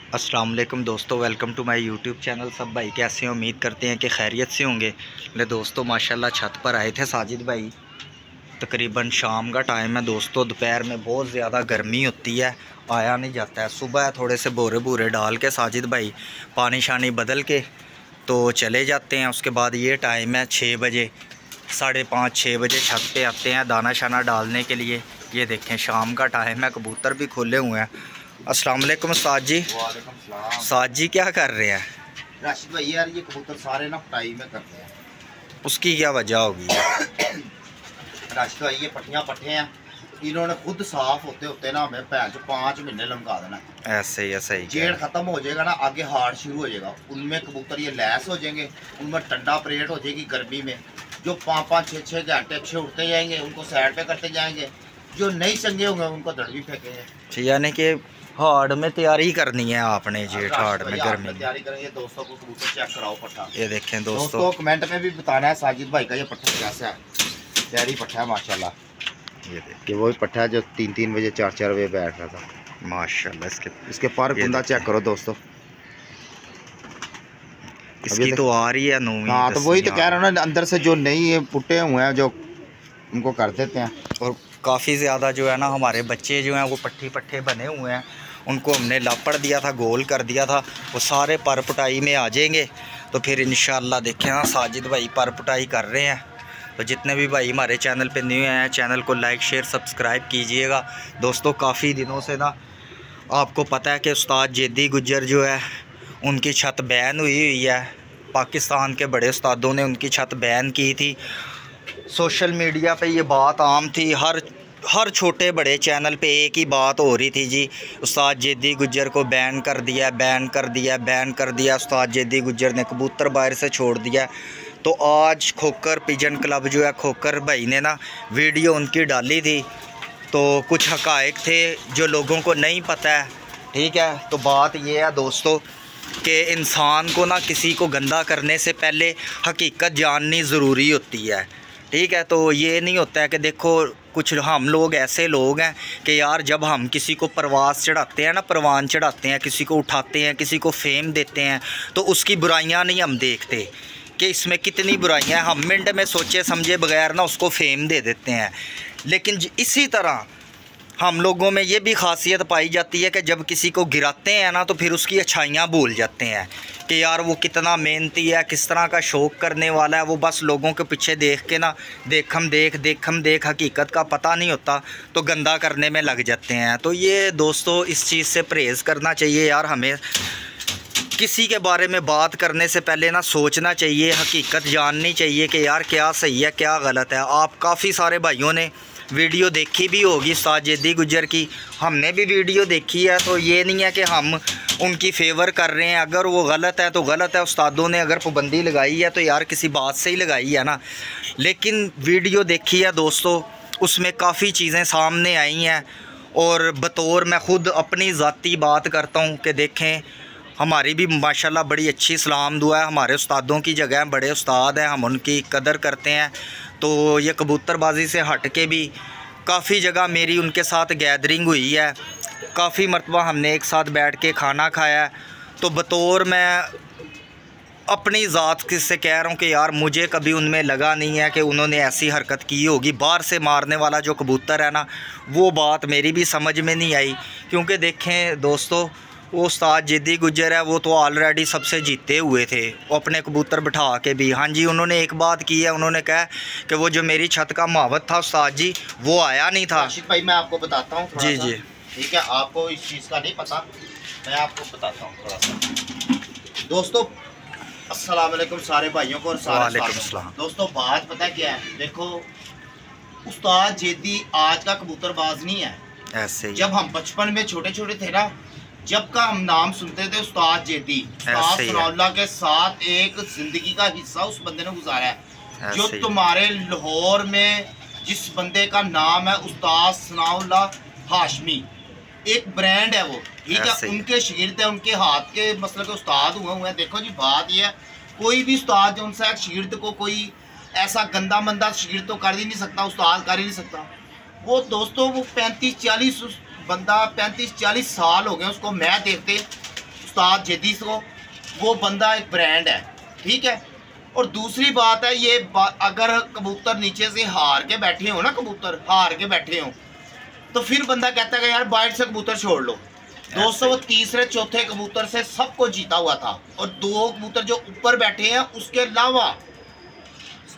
अस्सलाम वालेकुम दोस्तों, welcome to my YouTube channel. सब भाई कैसे हैं? उम्मीद करते हैं कि खैरियत से होंगे। ले दोस्तों, माशाल्लाह छत पर आए थे साजिद भाई। तकरीबन शाम का टाइम है दोस्तों, दोपहर में बहुत ज़्यादा गर्मी होती है, आया नहीं जाता है। सुबह थोड़े से बोरे बूरे डाल के साजिद भाई पानी शानी बदल के तो चले जाते हैं। उसके बाद ये टाइम है 6 बजे, 5:30-6 बजे छत पे आते हैं दाना शाना डालने के लिए। ये देखें शाम का टाइम है, कबूतर भी खोले हुए हैं। अस्सलाम वालेकुम साद जी। वालेकुम सलाम। साद जी क्या कर रहे हैं? राशिद भाई यार ये कबूतर सारे ना पटाई में करते हैं। उसकी क्या वजह होगी? राशिद भाई ये पट्टियाँ पट्टे हैं, इन्होंने खुद साफ होते होते ना हमें 5 महीने लमका देना। ऐसे ही ऐसे ही जेड़ खत्म हो जाएगा ना, आगे हार्ड शुरू हो जाएगा। उनमें कबूतर ये लैस हो जाएंगे, उनमें ठंडा परेड हो जाएगी गर्मी में। जो 5-5, 6-6 घंटे अच्छे उठते जाएंगे, उनको साइड पे करते जाएंगे। जो नहीं चंगे होंगे उनको दड़वी फेंकेंगे। यानी कि हार्ड में तैयारी करनी है आपने, जेठ हार्ड में गर्मी में तैयारी करेंगे। दोस्तों को कबूतर चेक कराओ पट्टा। ये देखें दोस्तों कमेंट में भी बताना है साजिद भाई का ये पट्टा कैसा है। तैयारी पट्टा है माशाल्लाह। ये कि वो पट्टा है जो 3-3 बजे 4-4 बजे बैठ रहा था माशाल्लाह। इसके पर गुंदा चेक करो दोस्तों। इसकी तो आ रही है नौवीं। हाँ तो वही तो कह रहा हूँ ना, अंदर से जो नहीं पुट्टे हुए हैं जो उनको कर देते हैं। और काफ़ी ज़्यादा जो है ना हमारे बच्चे जो हैं वो पट्टी पट्टे बने हुए हैं, उनको हमने लापड़ दिया था, गोल कर दिया था। वो सारे पर पुटाई में आ जाएंगे तो फिर इंशाल्लाह देखें ना साजिद भाई पर पुटाई कर रहे हैं। तो जितने भी भाई हमारे चैनल पे न्यू हैं, चैनल को लाइक शेयर सब्सक्राइब कीजिएगा। दोस्तों काफ़ी दिनों से ना आपको पता है कि उस्ताद जेदी गुज्जर जो है उनकी छत बैन हुई है। पाकिस्तान के बड़े उस्तादों ने उनकी छत बैन की थी। सोशल मीडिया पे ये बात आम थी, हर छोटे बड़े चैनल पे एक ही बात हो रही थी जी, उस्ताद जेदी गुज्जर को बैन कर दिया, बैन कर दिया, बैन कर दिया। उस्ताद जेदी गुज्जर ने कबूतर बाहर से छोड़ दिया। तो आज खोकर पिजन क्लब जो है, खोकर भाई ने ना वीडियो उनकी डाली थी। तो कुछ हक़ाइक़ थे जो लोगों को नहीं पता है, ठीक है। तो बात ये है दोस्तों कि इंसान को ना किसी को गंदा करने से पहले हकीकत जाननी ज़रूरी होती है, ठीक है। तो ये नहीं होता है कि देखो कुछ हम लोग ऐसे लोग हैं कि यार जब हम किसी को परवास चढ़ाते हैं ना, परवान चढ़ाते हैं, किसी को उठाते हैं, किसी को फेम देते हैं, तो उसकी बुराइयां नहीं हम देखते कि इसमें कितनी बुराइयां हैं। हम मिनट में सोचे समझे बगैर ना उसको फेम दे देते हैं। लेकिन इसी तरह हम लोगों में ये भी खासियत पाई जाती है कि जब किसी को गिराते हैं ना तो फिर उसकी अच्छाइयाँ भूल जाते हैं कि यार वो कितना मेहनती है, किस तरह का शौक़ करने वाला है। वो बस लोगों के पीछे देख के ना देखम देख हकीकत का पता नहीं होता तो गंदा करने में लग जाते हैं। तो ये दोस्तों इस चीज़ से परहेज़ करना चाहिए यार। हमें किसी के बारे में बात करने से पहले ना सोचना चाहिए, हकीकत जाननी चाहिए कि यार क्या सही है क्या गलत है। आप काफ़ी सारे भाइयों ने वीडियो देखी भी होगी उस्ताद जेदी गुज्जर की, हमने भी वीडियो देखी है। तो ये नहीं है कि हम उनकी फेवर कर रहे हैं। अगर वो गलत है तो गलत है। उस्तादों ने अगर पाबंदी लगाई है तो यार किसी बात से ही लगाई है ना। लेकिन वीडियो देखी है दोस्तों, उसमें काफ़ी चीज़ें सामने आई हैं। और बतौर मैं ख़ुद अपनी ज़ाती बात करता हूँ कि देखें हमारी भी माशाल्लाह बड़ी अच्छी सलाम दुआ है। हमारे उस्तादों की जगह बड़े उस्ताद हैं, हम उनकी कदर करते हैं। तो ये कबूतरबाजी से हट के भी काफ़ी जगह मेरी उनके साथ गैदरिंग हुई है, काफ़ी मरतबा हमने एक साथ बैठ के खाना खाया है। तो बतौर मैं अपनी ज़ात से कह रहा हूँ कि यार मुझे कभी उनमें लगा नहीं है कि उन्होंने ऐसी हरकत की होगी। बाहर से मारने वाला जो कबूतर है ना, वो बात मेरी भी समझ में नहीं आई। क्योंकि देखें दोस्तों वो उस्ताद जेदी गुज्जर है, वो तो ऑलरेडी सबसे जीते हुए थे अपने कबूतर बिठा के भी। हाँ जी, उन्होंने एक बात की है, उन्होंने कहा कि वो जो मेरी छत का मावत था उस्ताद जी वो आया नहीं था। राशिद भाई मैं आपको बताता हूँ जी जी ठीक है, आपको इस चीज़ का नहीं पता, मैं आपको बताता हूँ थोड़ा सा। दोस्तों अस्सलाम वालेकुम सारे भाइयों को और सारे दोस्तों। बात पता क्या है, देखो उस्ताद जेदी आज का कबूतरबाज नहीं है। ऐसे जब हम बचपन में छोटे छोटे थे ना, जब का हम नाम सुनते थे उस्ताद जेदी, उस्ताद सनाउल्लाह के साथ एक जिंदगी का हिस्सा उस बंदे ने गुजारा है। जो तुम्हारे लाहौर में जिस बंदे का नाम है उस्ताद सनाउल्लाह हाशमी, एक ब्रांड है वो, ठीक है। उनके शागिर्द है, उनके हाथ के मसले के उस्ताद हुए हैं। देखो जी बात ये है, कोई भी उस्ताद जो उनसे शागिर्द को कोई ऐसा गंदा मंदा शागिर्द तो कर ही नहीं सकता, उस्ताद कर ही नहीं सकता। वो दोस्तों वो 35-40 बंदा 35-40 साल हो गए उसको मैं देखते उस्ताद जेदी को, वो बंदा एक ब्रांड है, ठीक है। और दूसरी बात है ये अगर कबूतर नीचे से हार के बैठे हो ना, कबूतर हार के बैठे हो, तो फिर बंदा कहता है कि यार बाइट से कबूतर छोड़ लो। दोस्तों वो तीसरे चौथे कबूतर से सबको जीता हुआ था, और 2 कबूतर जो ऊपर बैठे हैं उसके अलावा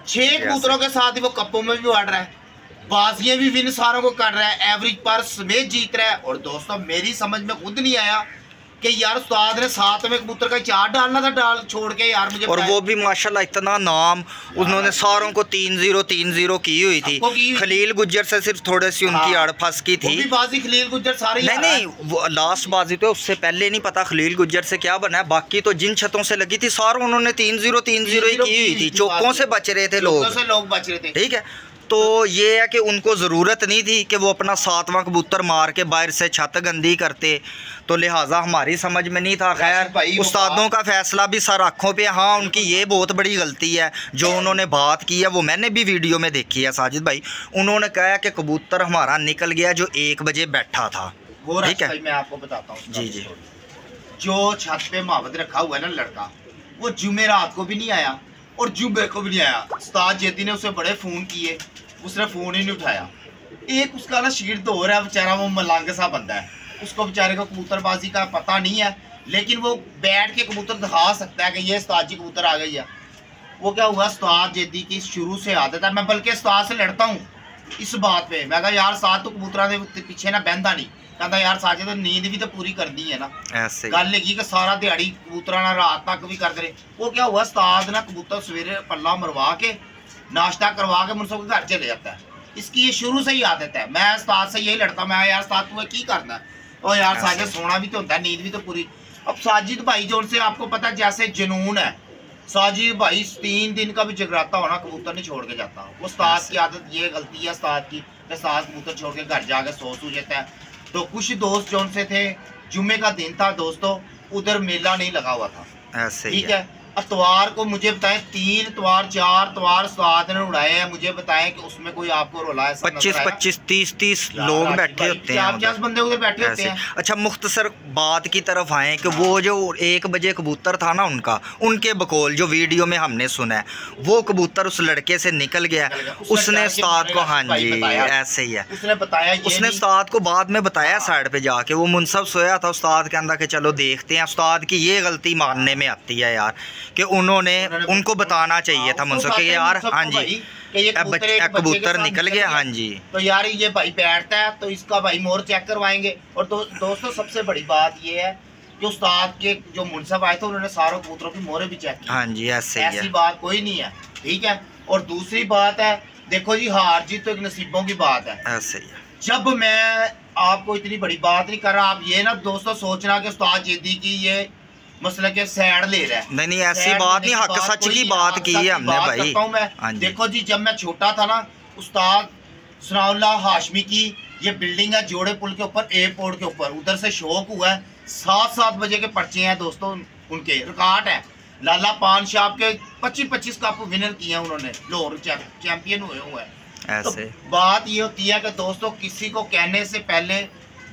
6 कबूतरों के साथ ही वो कप्पों में भी बढ़ रहा है, बाजियां भी विन सारों को कर रहा है, एवरेज पर समेत जीत रहा है। और दोस्तों मेरी समझ में खुद नहीं आया कि यार उस्ताद ने 7 में कबूतर का 4 डालना था, डाल छोड़ के यार मुझे। और वो भी माशाल्लाह इतना नाम उन्होंने सारों को 3-0 की हुई थी। खलील गुज्जर से सिर्फ थोड़ी सी उनकी अड़फस की थी। बाजी खलील गुज्जर सारी नहीं वो लास्ट बाजी तो उससे पहले नहीं पता खलील गुज्जर से क्या बना है, बाकी तो जिन छतों से लगी थी सारों उन्होंने 3-0 ही की हुई थी। चौकों से बच रहे थे लोग बच रहे थे, ठीक है। तो ये है कि उनको ज़रूरत नहीं थी कि वो अपना 7वां कबूतर मार के बाहर से छत गंदी करते, तो लिहाजा हमारी समझ में नहीं था। खैर उस्तादों का फैसला भी सर आँखों पे। हाँ उनकी ये बहुत बड़ी गलती है जो उन्होंने बात की है, वो मैंने भी वीडियो में देखी है साजिद भाई। उन्होंने कहा कि कबूतर हमारा निकल गया जो 1 बजे बैठा था, ठीक है। मैं आपको बताता हूँ जी जी, जो छत पे मावद रखा हुआ है ना लड़का, वो जुमेरात को भी नहीं आया और जुम्मे को भी नहीं आया। उस्ताद जेदी ने उसे बड़े फ़ोन किए, उसने फ़ोन ही नहीं उठाया। एक उसका ना शिगिर्द हो रहा है बेचारा, वो मलंग सा बंदा है, उसको बेचारे को कबूतरबाजी का पता नहीं है, लेकिन वो बैठ के कबूतर दिखा सकता है कि ये उस्ताद जी कबूतर आ गई है। वो क्या हुआ, उस्ताद जेदी की शुरू से आदत है, मैं बल्कि उस्ताद से लड़ता हूँ इस बात पे। मैं कहा यार साथ तो कबूतरा के पीछे ना बहता नहीं, कहता यार साजे तो नींद भी तो पूरी करनी है ना, गल लगी कि सारा दिहाड़ी कबूतरा ना रात तक भी करते रहे। वो क्या हुआ, उस्ताद ना कबूतर सवेरे पल्ला मरवा के नाश्ता करवा के मुझसे घर चले जाता है। इसकी ये शुरू से ही आदत है। मैं उस्ताद से यही लड़ता, मैं यार उस्ताद तुम्हें की करना है, और यार साजिद सोना भी तो होता है, नींद भी तो पूरी। अब साजिद भाई जो उनसे आपको पता है जैसे जुनून है, साजिद भाई 3 दिन का भी जगराता होना कबूतर नहीं छोड़ के जाता। वो उस्ताद की आदत, ये गलती है उस्ताद की, उस्ताद कबूतर छोड़ के घर जाके सो जाता है। तो कुछ दोस्त जो उनसे थे, जुम्मे का दिन था दोस्तों, उधर मेला नहीं लगा हुआ था, ठीक है। अतवार को मुझे बताएं 3 अतवार 4 अतवार उस्ताद ने उड़ाए हैं, मुझे बताएं कि उसमें कोई आपको रोला है 25-30 लोग बैठे होते हैं, 50 बंदे उधर बैठे होते हैं। अच्छा मुख्तसर बात की तरफ आए कि वो जो 1 बजे कबूतर था ना उनके बकौल जो वीडियो में हमने सुना है, वो कबूतर उस लड़के से निकल गया, उसने उस्ताद को, हाँ जी ऐसे ही है, उसने बताया, उसने उस्ताद को बाद में बताया साइड पे जाके। वो मुनसब सोया था, उस्ताद के अंदर के चलो देखते हैं। उस्ताद की ये गलती मानने में आती है यार कि उन्होंने उनको बताना चाहिए था मुझसे कि यार हाँ जी कबूतर निकल गया, हाँ जी तो यार ये भाई बैठता है तो इसका भाई मोर चेक करवाएंगे। और दोस्तों सबसे बड़ी बात ये है कि उस्ताद के जो मुनसब आए थे उन्होंने सारे कबूतरों की मोरे भी चेक की, हाँ जी ऐसी बात कोई नहीं है, ठीक है। और दूसरी बात है, देखो जी हार जीत तो एक नसीबों की बात है, ऐसे ही है। जब मैं आपको इतनी बड़ी बात नहीं कर रहा, आप ये ना दोस्तों सोचना कि उस्ताद जेदी की ये मसला के सैड ले रहा है, नहीं ऐसी बात नहीं, हक सच की बात की है हमने भाई। मैं देखो जी जब मैं छोटा था ना, उस्ताद सनाउल्लाह हाशमी की ये बिल्डिंग है जोड़े पुल के ऊपर, एयरपोर्ट के ऊपर, उधर से शौक हुआ है। 7 बजे के पर्चे हैं दोस्तों, उनके रिकॉर्ड है। लाला पान शाह के 25 कप विनर किए हैं उन्होंने, लाहौर चैंपियन हुए हैं। तो बात ये होती है कि दोस्तों किसी को कहने से पहले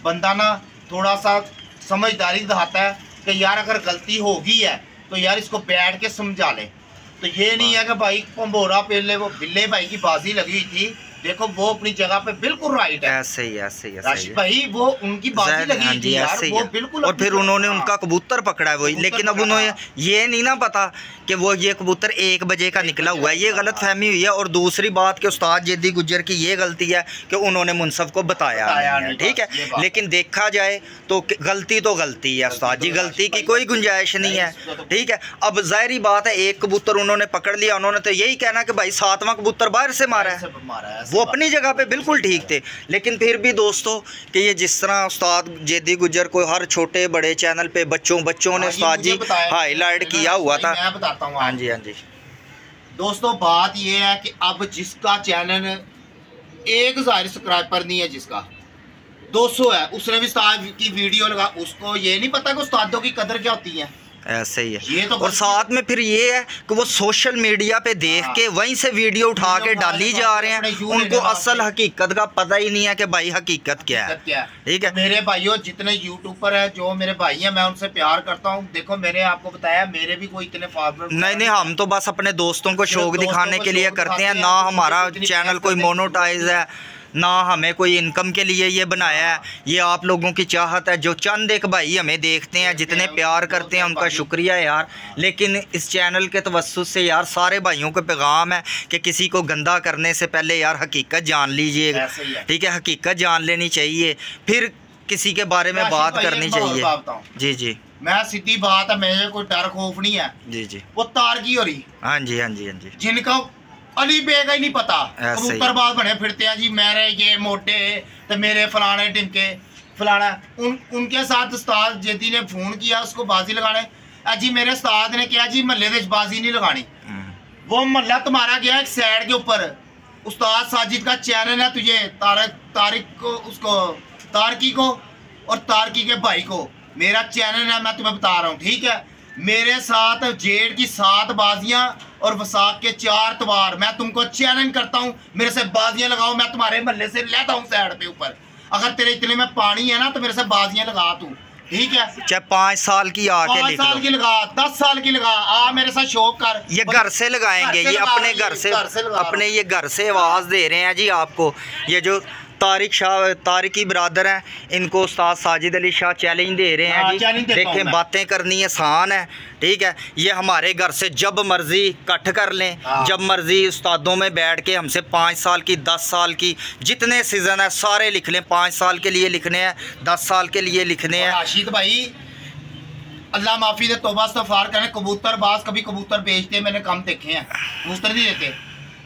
बंदा ना थोड़ा सा समझदारी दिखाता है कि यार अगर गलती होगी है तो यार इसको बैठ के समझा ले। तो ये नहीं है कि भाई पंबोरा पहले वो बिल्ले भाई की बाजी लगी हुई थी, देखो वो अपनी जगह पे बिल्कुल राइट है, ऐसे ही राशिद भाई वो उनकी बाजी लगी हुई थी यार, वो बिल्कुल। और फिर उन्होंने उनका कबूतर पकड़ा है वही, लेकिन अब उन्होंने ये नहीं ना पता कि वो ये कबूतर 1 बजे का निकला हुआ है, ये गलत फहमी हुई है। और दूसरी बात कि उस्ताद जेदी गुज्जर की ये गलती है कि उन्होंने मुनसब को बताया नहीं, ठीक है। लेकिन देखा जाए तो गलती तो गलती है, उस्ताद जी गलती की कोई गुंजाइश नहीं है, ठीक है। अब जाहिर बात है एक कबूतर उन्होंने पकड़ लिया, उन्होंने तो यही कहना कि भाई 7वां कबूतर बाहर से मारा है, वो अपनी जगह पे बिल्कुल ठीक थे। लेकिन फिर भी दोस्तों कि ये जिस तरह उस्ताद जेदी गुज्जर को हर छोटे बड़े चैनल पे बच्चों ने उस्ताद जी हाईलाइट किया हुआ था। मैं बताता हूँ, हाँ जी दोस्तों बात ये है कि अब जिसका चैनल 1000 सब्सक्राइबर नहीं है, जिसका 200 है, उसने भी उस्ताद की वीडियो लगा, उसको ये नहीं पता कि उस्तादों की कदर क्या होती है। ऐसे ही है। ये तो और साथ में फिर ये है कि वो सोशल मीडिया पे देख के वहीं से वीडियो उठा के डाली जा रहे हैं, उनको असल हकीकत का पता ही नहीं है कि भाई हकीकत क्या है। ठीक है मेरे भाइयों, जितने यूट्यूबर हैं, जो मेरे भाई हैं, मैं उनसे प्यार करता हूँ। देखो मैंने आपको बताया, मेरे भी कोई इतने फॉलोअर नहीं, हम तो बस अपने दोस्तों को शौक दिखाने के लिए करते हैं, ना हमारा चैनल कोई मोनेटाइज है, ना हमें कोई इनकम के लिए ये बनाया है। ये आप लोगों की चाहत है, जो चंद एक भाई हमें देखते हैं, जितने प्यार करते हैं, उनका शुक्रिया यार। लेकिन इस चैनल के तवस्सुस से यार सारे भाइयों को पैगाम है कि किसी को गंदा करने से पहले यार हकीकत जान लीजिएगा। ठीक है, हकीकत जान लेनी चाहिए, फिर किसी के बारे में बात करनी चाहिए। जी मैं सीधी बात है, मेरे कोई डर खौफ नहीं है। जी वो तारकी हो रही, हाँ जी, जिनका अली बे का ही नहीं पता, कबूतरबाज बने फिरते हैं जी, मेरे ये मोटे तो मेरे फलाने टिमके फलाना। उनके साथ उस्ताद जेदी ने फोन किया उसको बाजी लगाने, जी मेरे उस्ताद ने कहा जी महल्ले में बाजी नहीं लगानी। वो महल्ला तुम्हारा गया एक साइड के ऊपर, उस्ताद साजिद का चैनल है, तुझे तारिक को, उसको तारकी को और तारकी के भाई को मेरा चैनल है, मैं तुम्हें बता रहा हूँ। ठीक है, मेरे साथ जेठ की 7 बाजियां और वसाख के 4 तवार, मैं तुमको चैलेंज करता हूँ, मेरे से बाजियां लगाओ, मैं तुम्हारे महल्ले से लेता हूँ साइड पे ऊपर। अगर तेरे इतने में पानी है ना तो मेरे से बाजियां लगा तू। ठीक है, चाहे 5 साल की आके 5 साल की लगा, 10 साल की लगा, आ मेरे साथ शौक कर। ये घर से लगाएंगे, ये अपने घर से अपने ये घर से आवाज दे रहे हैं जी आपको। ये जो तारिकी ब्रादर हैं, इनको उस्ताद साजिद अली शाह चैलेंज दे रहे हैं जी। देखें, बातें करनी आसान है। ठीक है, ये हमारे घर से जब मर्जी कट कर लें, जब मर्जी उस्तादों में बैठ के हमसे 5 साल की, 10 साल की, जितने सीज़न है सारे लिख लें। 5 साल के लिए लिखने हैं, 10 साल के लिए लिखने हैं। राशिद भाई अल्लाह माफ़ी दे, तौबा इस्तग़फ़ार करें। कबूतरबाज कभी कबूतर बेचते मैंने कम देखे हैं, कबूतर नहीं देते।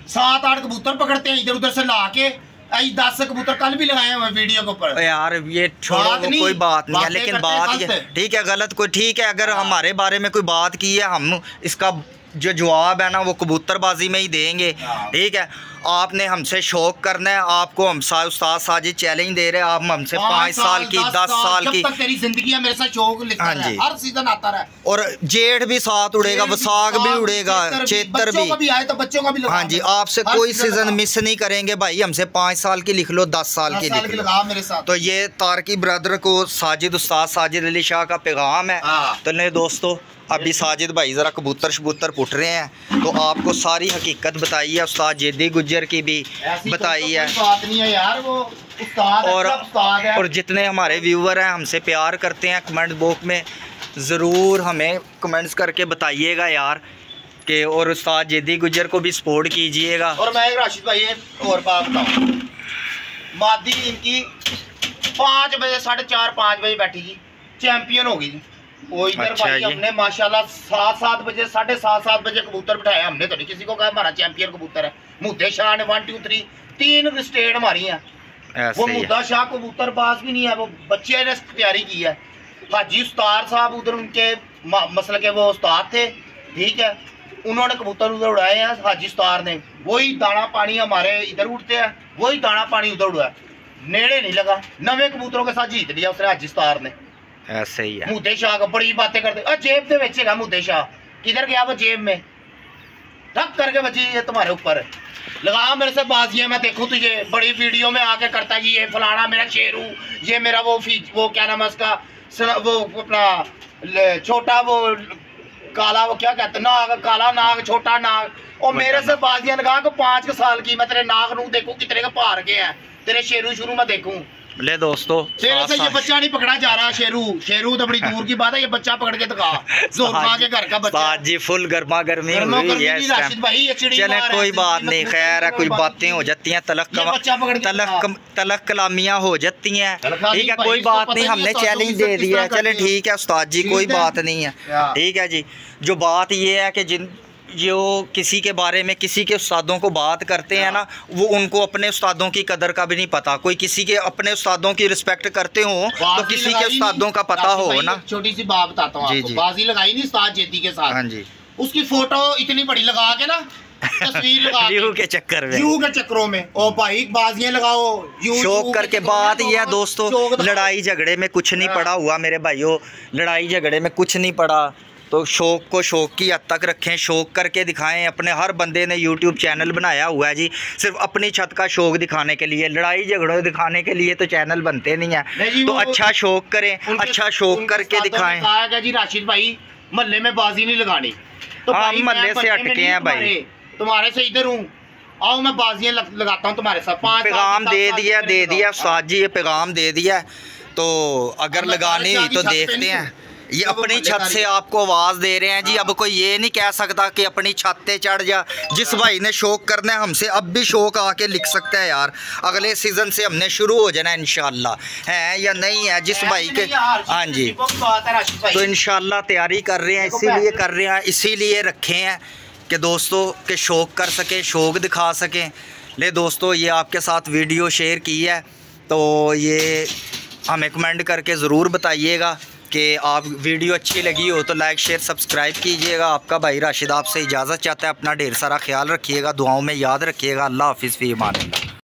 7-8 कबूतर पकड़ते हैं इधर उधर से ला के, 10 कबूतर कल भी लगाए हुए वीडियो के ऊपर। यार ये छोड़ो, कोई बात नहीं है, लेकिन बात ये ठीक है, गलत कोई ठीक है। अगर हमारे बारे में कोई बात की है, हम इसका जो जवाब है ना वो कबूतरबाजी में ही देंगे। ठीक है, आपने हमसे शौक करना है, आपको हम उस्ताद साजिद चैलेंज दे रहे हैं, आप हमसे 5 साल की, 10 साल की, जब तक तेरी जिंदगी है मेरे साथ शौक लिखता रहे, हर सीजन आता रहा। और जेठ भी साथ उड़ेगा, वसाख भी उड़ेगा, चेतर भी आए तो बच्चों का भी। हाँ जी, आपसे कोई सीजन मिस नहीं करेंगे भाई। हमसे 5 साल की लिख लो, 10 साल की लिख लो मेरे साथ। तो ये तारकी ब्रदर को उस्ताद साजिद अली शाह का पैगाम है। तो नहीं दोस्तों, अभी साजिद भाई ज़रा कबूतर पुट रहे हैं, तो आपको सारी हकीकत बताई है, उस्ताद जेदी गुज्जर की भी बताई है। बात नहीं है यार, वो उस्ताद है। और जितने हमारे व्यूवर हैं, हमसे प्यार करते हैं, कमेंट बॉक्स में ज़रूर हमें कमेंट्स करके बताइएगा यार कि, और उस्ताद जेदी गुज्जर को भी सपोर्ट कीजिएगा। और मैं राशिद भाई और बात बताऊँ, मादी इनकी 5 बजे 4:30 5 बजे बैठी जी, चैंपियन होगी जी। वो इधर अच्छा भाई हमने माशाल्लाह 7 बजे 7:30 बजे कबूतर बिठाया। हमने तो नहीं किसी को कहा हमारा चैंपियन कबूतर है। मुद्दे शाह ने 1 2 3 3 स्टेट मारी है। वो मुद्दा शाह कबूतरबाज भी नहीं है, वो बच्चे ने तैयारी की है। हाजी उस्ताद साहब उधर उनके मसल के वो उस्ताद थे। ठीक है, उन्होंने कबूतर उधर उड़ाए हैं हाजी उस्ताद ने। वही दाना पानी हमारे इधर उड़ते हैं, वही दाना पानी उधर उड़ा, नेड़े नहीं लगा। नवे कबूतरों के साथ जीत लिया उसने हाजी उस्ताद ने। ऐसे ही है। मुद्दे शाह को बड़ी बातें करते, जेब से बेचेगा मुद्दे शाह, किधर गया वो जेब में ठक करके बची ये तुम्हारे ऊपर। लगा मेरे से बाजियां, मैं देखूं तुझे बड़ी वीडियो में आके करता जी ये फलाना मेरा शेरू, ये मेरा वो क्या नाम है उसका, वो अपना छोटा वो काला, वो क्या कहते नाग, काला नाग, छोटा नाग। और मेरे से बाजियां लगा को 5 साल की, मैं तेरे नाग नू देखूं कितने का पार के हैं, तेरे शेरू शुरू में देखूं। ले दोस्तों, तेरे से ये बच्चा नहीं पकड़ा जा रहा। शेरू तो बड़ी दूर की बात है, ये बच्चा पकड़ के दिखा, जोर खा के घर का बच्चा जी। फुल गर्मा गर्मी हुई है राशिद भाई, ये चले कोई बात नहीं, खैर है, कोई बातें हो जाती हैं, तलक कलामियां हो जाती हैं। ठीक है, कोई बात नहीं, हमने चैलेंज दे दिया है। चले ठीक है उस्ताद जी, कोई बात नहीं है। ठीक है जी, जो बात ये है कि जो किसी के बारे में किसी के उस्तादों को बात करते हैं ना, वो उनको अपने उस्तादों की कदर का भी नहीं पता। कोई किसी के अपने उस्तादों की रिस्पेक्ट करते हो तो किसी के उस्तादों का पता हो ना। छोटी सी बात बताता हूँ आपको, बाजी लगाई नहीं उस्ताद जेदी के साथ। हाँ जी, उसकी फोटो इतनी बड़ी लगा के ना, तस्वीर लगा व्यू के चक्कर में, व्यू के चक्करों में, ओ भाई बाजियां लगाओ शौक करके। बात ये है दोस्तों, लड़ाई झगड़े में कुछ नहीं पड़ा हुआ मेरे भाइयों, लड़ाई झगड़े में कुछ नहीं पड़ा। तो शौक़ को शौक़ की हद तक रखें, शौक़ करके दिखाएं। अपने हर बंदे ने यूट्यूब चैनल बनाया हुआ है जी, सिर्फ अपनी छत का शौक़ दिखाने के लिए, लड़ाई झगड़ों दिखाने के लिए तो चैनल बनते नहीं है। तो अच्छा शौक़ करें, अच्छा शौक़ करके दिखाएं। कहा जी राशिद भाई महल्ले में बाजी नहीं लगानी, तो हम महल्ले से हटके हैं भाई, तुम्हारे से इधर हूँ, आओ मैं बाजियाँ लगाता हूँ तुम्हारे साथ। पैगाम दे दिया उस्ताद जी, ये पैगाम दे दिया। तो अगर लगानी तो देखते हैं। ये अपनी छत से आपको आवाज़ दे रहे हैं जी। अब कोई ये नहीं कह सकता कि अपनी छत पे चढ़ जा। जिस भाई ने शौक़ करना है हमसे अब भी शौक़ आके लिख सकता है यार। अगले सीज़न से हमने शुरू हो जाना इंशाल्लाह, है या नहीं है जिस भाई के। हाँ जी, तो इंशाल्लाह तैयारी कर रहे हैं, इसीलिए कर रहे हैं, इसीलिए रखे हैं कि दोस्तों के शौक़ कर सकें, शौक़ दिखा सकें। ले दोस्तों, ये आपके साथ वीडियो शेयर की है, तो ये हमें कमेंट करके ज़रूर बताइएगा कि आप वीडियो अच्छी लगी हो तो लाइक शेयर सब्सक्राइब कीजिएगा। आपका भाई राशिद आपसे इजाज़त चाहता है। अपना ढेर सारा ख्याल रखिएगा, दुआओं में याद रखिएगा। अल्लाह हाफिज़, फ़ी अमान अल्लाह।